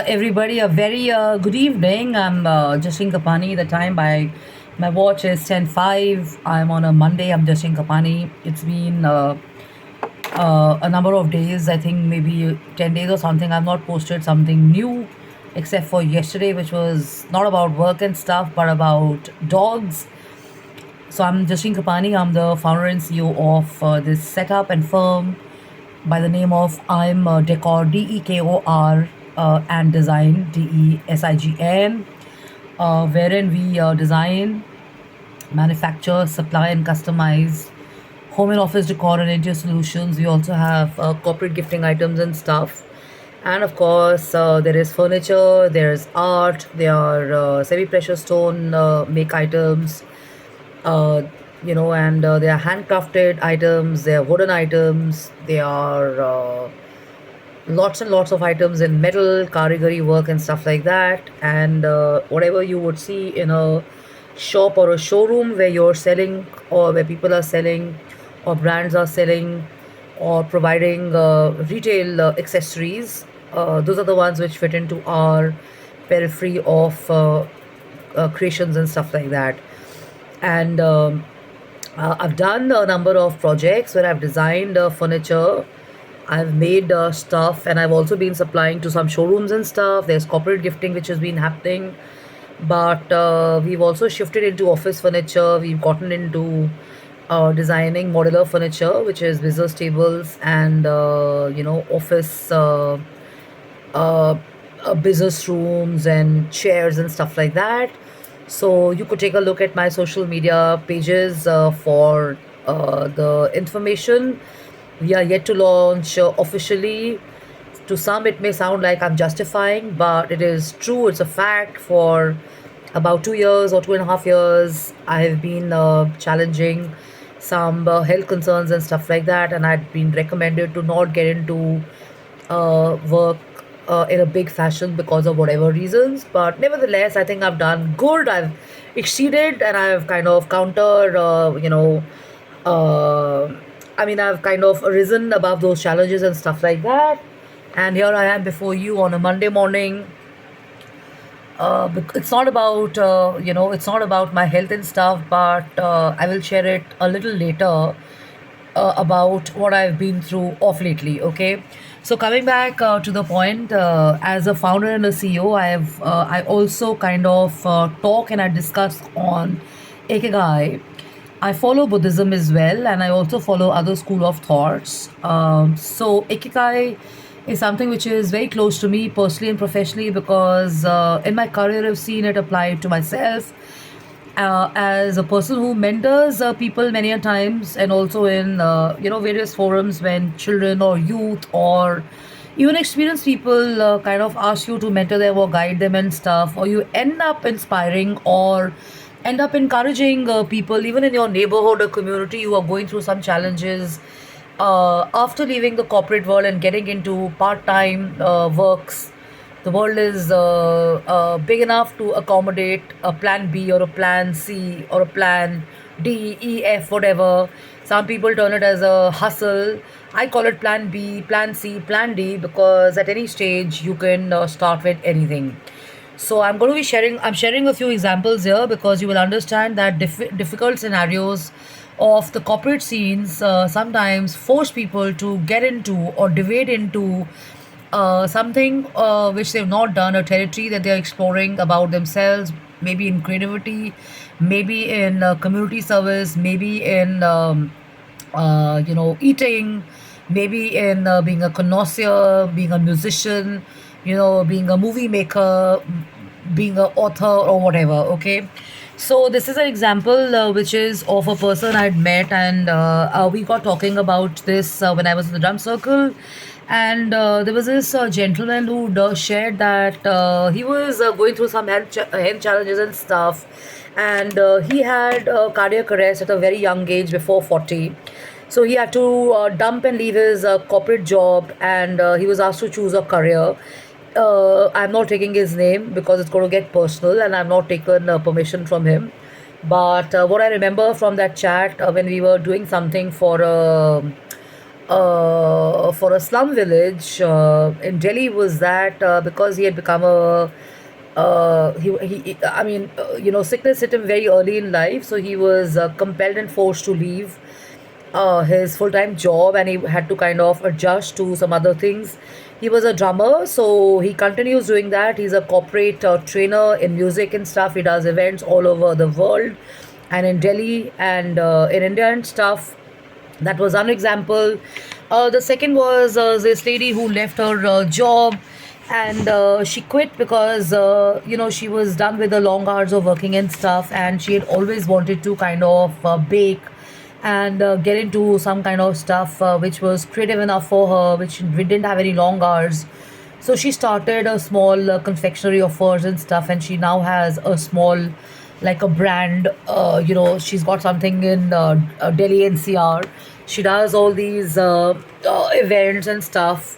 Everybody. A very good evening. I'm Jashin Kapani. The time by my watch is 10:05. I'm on a Monday. I'm Jashin Kapani. It's been a number of days, I think maybe 10 days or something. I've not posted something new except for yesterday, which was not about work and stuff, but about dogs. So I'm Jashin Kapani. I'm the founder and CEO of this setup and firm by the name of I'm Decor, DEKOR, and Design, DESIGN, wherein we design, manufacture, supply, and customize home and office decor and interior solutions. We also have corporate gifting items and stuff. And of course, there is furniture, there's art, there are semi precious stone make items, uh, and they are handcrafted items, they are wooden items, they are lots and lots of items in metal, karigari work, and stuff like that. And whatever you would see in a shop or a showroom where you're selling, or where people are selling, or brands are selling, or providing retail accessories, those are the ones which fit into our periphery of creations and stuff like that. And I've done a number of projects where I've designed furniture. I've made stuff, and I've also been supplying to some showrooms and stuff. There's corporate gifting which has been happening, but we've also shifted into office furniture. We've gotten into designing modular furniture, which is business tables and office uh, business rooms and chairs and stuff like that. So you could take a look at my social media pages for the information. We are yet to launch officially. To some, it may sound like I'm justifying, but it is true. It's a fact. For about 2 years or 2.5 years, I have been challenging some health concerns and stuff like that, and I'd been recommended to not get into work in a big fashion because of whatever reasons. But nevertheless, I think I've done good. I've exceeded, and I've kind of counter, uh, I've kind of risen above those challenges and stuff like that. And here I am before you on a Monday morning. It's not about it's not about my health and stuff, but I will share it a little later about what I've been through off lately. Okay, so coming back to the point, as a founder and a CEO, I also kind of talk and I discuss on Ikigai. I follow Buddhism as well, and I also follow other school of thoughts. So Ikigai is something which is very close to me personally and professionally, because in my career I've seen it applied to myself as a person who mentors people many a times, and also in various forums when children or youth or even experienced people kind of ask you to mentor them or guide them and stuff, or you end up inspiring or end up encouraging people even in your neighborhood or community who are going through some challenges after leaving the corporate world and getting into part-time works. The world is big enough to accommodate a plan B or a plan C or a plan D, E, F, whatever. Some people turn it as a hustle. I call it plan B, plan C, plan D, because at any stage you can start with anything. So I'm sharing a few examples here because you will understand that difficult scenarios of the corporate scenes sometimes force people to get into or deviate into something which they've not done, a territory that they're exploring about themselves, maybe in creativity, maybe in community service, maybe in eating, maybe in being a connoisseur, being a musician, being a movie maker, being an author or whatever. Okay. So this is an example which is of a person I'd met, and we got talking about this when I was in the drum circle. And there was this gentleman who shared that he was going through some health challenges and stuff, and he had cardiac arrest at a very young age, before 40. So he had to dump and leave his corporate job, and he was asked to choose a career. I'm not taking his name because it's going to get personal, and I've not taken permission from him. But what I remember from that chat, when we were doing something for for a slum village in Delhi was that because he had become a I mean, sickness hit him very early in life, so he was compelled and forced to leave his full time job, and he had to kind of adjust to some other things. He was a drummer, so he continues doing that. He's a corporate trainer in music and stuff. He does events all over the world and in Delhi and in India and stuff. That was one example. The second was this lady who left her job, and she quit because she was done with the long hours of working and stuff, and she had always wanted to kind of bake and get into some kind of stuff which was creative enough for her, which we didn't have any long hours. So she started a small confectionery of hers and stuff, and she now has a small, like a brand. She's got something in Delhi NCR. She does all these events and stuff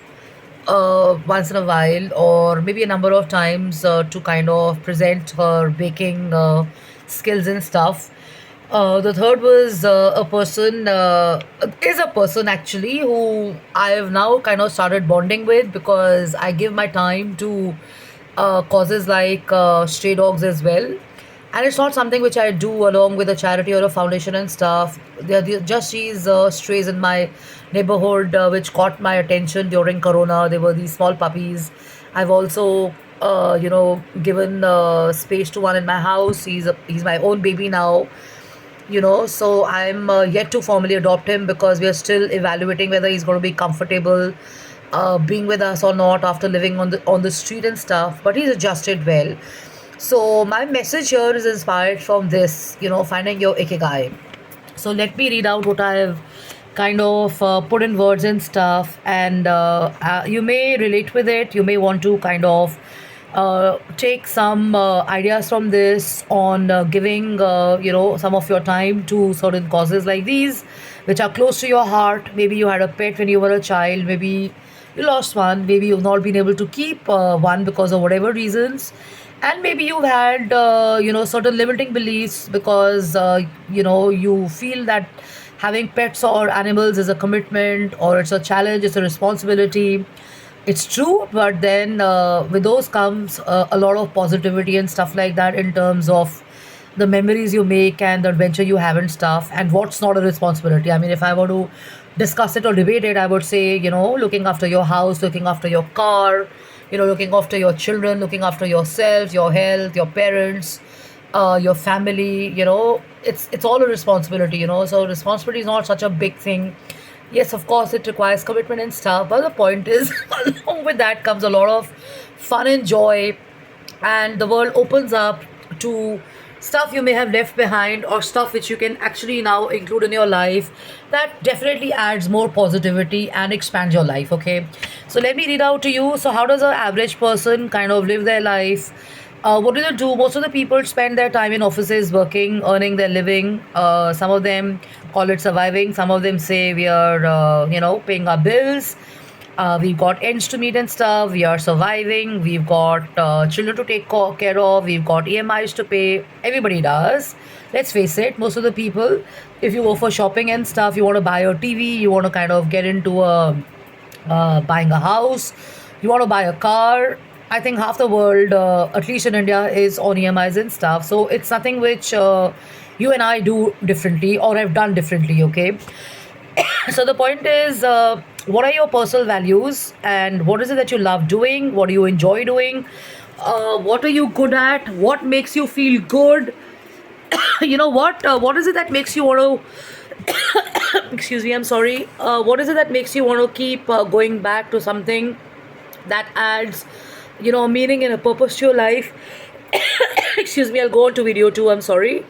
once in a while, or maybe a number of times to kind of present her baking skills and stuff. The third was is a person actually who I have now kind of started bonding with because I give my time to causes like stray dogs as well. And it's not something which I do along with a charity or a foundation and stuff. There are just these strays in my neighborhood which caught my attention during Corona. They were these small puppies. I've also, given space to one in my house. He's my own baby now, so I'm yet to formally adopt him because we are still evaluating whether he's going to be comfortable being with us or not after living on the street and stuff. But he's adjusted well. So my message here is inspired from this, finding your ikigai. So let me read out what I have kind of put in words and stuff, and you may relate with it. You may want to kind of take some ideas from this on giving some of your time to certain causes like these which are close to your heart. Maybe you had a pet when you were a child, maybe you lost one, maybe you've not been able to keep one because of whatever reasons, and maybe you've had certain limiting beliefs because you feel that having pets or animals is a commitment, or it's a challenge, it's a responsibility. It's true, but then with those comes a lot of positivity and stuff like that in terms of the memories you make and the adventure you have and stuff. And what's not a responsibility? I mean, if I were to discuss it or debate it, I would say, looking after your house, looking after your car, looking after your children, looking after yourself, your health, your parents, your family. It's all a responsibility. So responsibility is not such a big thing. Yes, of course, it requires commitment and stuff, but the point is, along with that comes a lot of fun and joy, and the world opens up to stuff you may have left behind or stuff which you can actually now include in your life. That definitely adds more positivity and expands your life. Okay, so let me read out to you. So, how does an average person kind of live their life? What do they do? Most of the people spend their time in offices working, earning their living. Some of them call it surviving. Some of them say we are, paying our bills. We've got ends to meet and stuff. We are surviving. We've got children to take care of. We've got EMIs to pay. Everybody does. Let's face it, most of the people, if you go for shopping and stuff, you want to buy a TV, you want to kind of get into buying a house, you want to buy a car. I think half the world, at least in India, is on EMIs and stuff. So it's something which you and I do differently or have done differently, okay? So the point is, what are your personal values and what is it that you love doing? What do you enjoy doing? What are you good at? What makes you feel good? What is it that makes you want to excuse me, I'm sorry, what is it that makes you want to keep going back to something that adds meaning and a purpose to your life? Excuse me, I'll go on to video 2, I'm sorry.